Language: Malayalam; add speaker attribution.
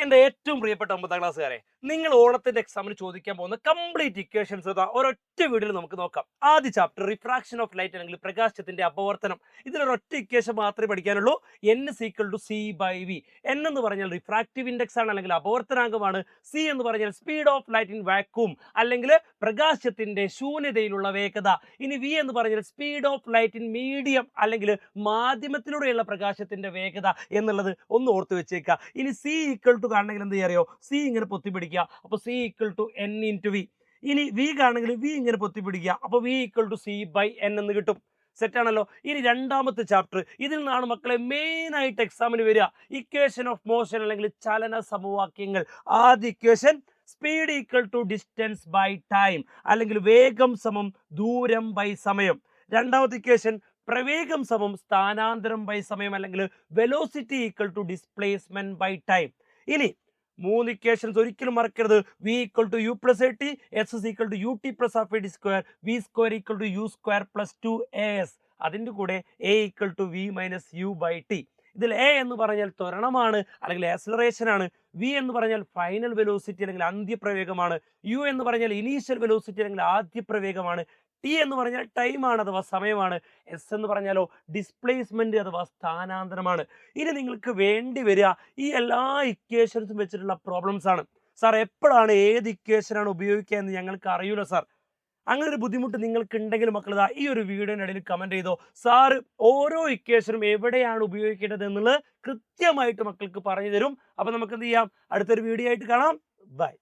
Speaker 1: എന്റെ ഏറ്റവും പ്രിയപ്പെട്ട 9ാം ക്ലാസ്സുകാരെ, നിങ്ങൾ ഓണത്തിന്റെ എക്സാമിന് ചോദിക്കാൻ പോകുന്ന കംപ്ലീറ്റ് ഇക്വേഷൻസ് ഒരൊറ്റ വീഡിയോയിൽ നമുക്ക് നോക്കാം. ആദ്യ ചാപ്റ്റർ റിഫ്രാക്ഷൻ ഓഫ് ലൈറ്റ് അല്ലെങ്കിൽ പ്രകാശത്തിന്റെ അപവർത്തനം. ഇതിലൊരൊറ്റ ഇക്വേഷൻ മാത്രമേ പഠിക്കാനുള്ളൂ. n c/v. n എന്ന് പറഞ്ഞാൽ റിഫ്രാക്റ്റീവ് ഇൻഡെക്സ് ആണ് അല്ലെങ്കിൽ അപവർത്തനാങ്കമാണ്. c എന്ന് പറഞ്ഞാൽ speed of light in vacuum അല്ലെങ്കിൽ പ്രകാശത്തിന്റെ ശൂന്യതയിലുള്ള വേഗത. ഇനി v എന്ന് പറഞ്ഞാൽ speed of light in medium അല്ലെങ്കിൽ മാധ്യമത്തിലൂടെയുള്ള പ്രകാശത്തിന്റെ വേഗത എന്നുള്ളത് ഒന്ന് ഓർത്ത് വെച്ചേക്കുക. ഇനി c ഈക്വൽ ടു കാണണമെങ്കിൽ എന്ത് ചെയ്യാറിയോ, c ഇങ്ങനെ പൊത്തിപ്പിടിക്കുക. അപ്പോൾ c equal to n into v. ഇനി v കാണണമെങ്കിൽ v ഇങ്ങനെ പൊത്തിപ്പിടിക്കുക. അപ്പോൾ v ഈക്വൽ ടു c/n എന്ന് കിട്ടും. സെറ്റ് ആണല്ലോ. ഇനി രണ്ടാമത്തെ ചാപ്റ്റർ, ഇതിൽ നിന്നാണ് മക്കളെ മെയിൻ ആയിട്ട് എക്സാമിന് വരിക. ഇക്വേഷൻ ഓഫ് മോഷൻ അല്ലെങ്കിൽ ചലന സമവാക്യങ്ങൾ. ആദ്യ equation speed equal to distance by time അല്ലെങ്കിൽ വേഗം സമം ദൂരം ബൈ സമയം. രണ്ടാമത്തെ ഇക്വേഷൻ പ്രവേഗം സമം സ്ഥാനാന്തരം ബൈ സമയം അല്ലെങ്കിൽ velocity equal to displacement by time. ഇനി മൂന്ന് ഇക്വേഷൻസ് ഒരിക്കലും മറക്കരുത്. v equal to U plus A T, S is equal to U T plus half A T square, V square equal to U square plus 2as. അതിൻ്റെ കൂടെ A equal to V minus U by T. ഇതിൽ എ എന്ന് പറഞ്ഞാൽ ത്വരണമാണ് അല്ലെങ്കിൽ ആക്സിലറേഷൻ ആണ്. വി എന്ന് പറഞ്ഞാൽ ഫൈനൽ വെലോസിറ്റി അല്ലെങ്കിൽ അന്ത്യപ്രവേഗമാണ്. യു എന്ന് പറഞ്ഞാൽ ഇനീഷ്യൽ വെലോസിറ്റി അല്ലെങ്കിൽ ആദ്യ പ്രവേഗമാണ്. ടി എന്ന് പറഞ്ഞാൽ ടൈമാണ് അഥവാ സമയമാണ്. എസ് എന്ന് പറഞ്ഞാലോ ഡിസ്പ്ലേസ്മെന്റ് അഥവാ സ്ഥാനാന്തരമാണ്. ഇനി നിങ്ങൾക്ക് വേണ്ടി വരിക ഈ എല്ലാ ഇക്വേഷൻസും വെച്ചിട്ടുള്ള പ്രോബ്ലംസ് ആണ്. സാർ എപ്പോഴാണ് ഏത് ഇക്വേഷനാണ് ഉപയോഗിക്കുക എന്ന് ഞങ്ങൾക്ക് അറിയില്ല സാർ. അങ്ങനെ ഒരു ബുദ്ധിമുട്ട് നിങ്ങൾക്ക് ഉണ്ടെങ്കിൽ മക്കൾ ഈ ഒരു വീഡിയോയുടെ ഇടയിൽ കമന്റ് ചെയ്തോ. സാറ് ഓരോ ഇക്വേഷനും എവിടെയാണ് ഉപയോഗിക്കേണ്ടത് എന്നുള്ളത് കൃത്യമായിട്ട് മക്കൾക്ക് പറഞ്ഞു തരും. അപ്പൊ നമുക്ക് എന്ത് ചെയ്യാം, അടുത്തൊരു വീഡിയോ ആയിട്ട് കാണാം. ബൈ.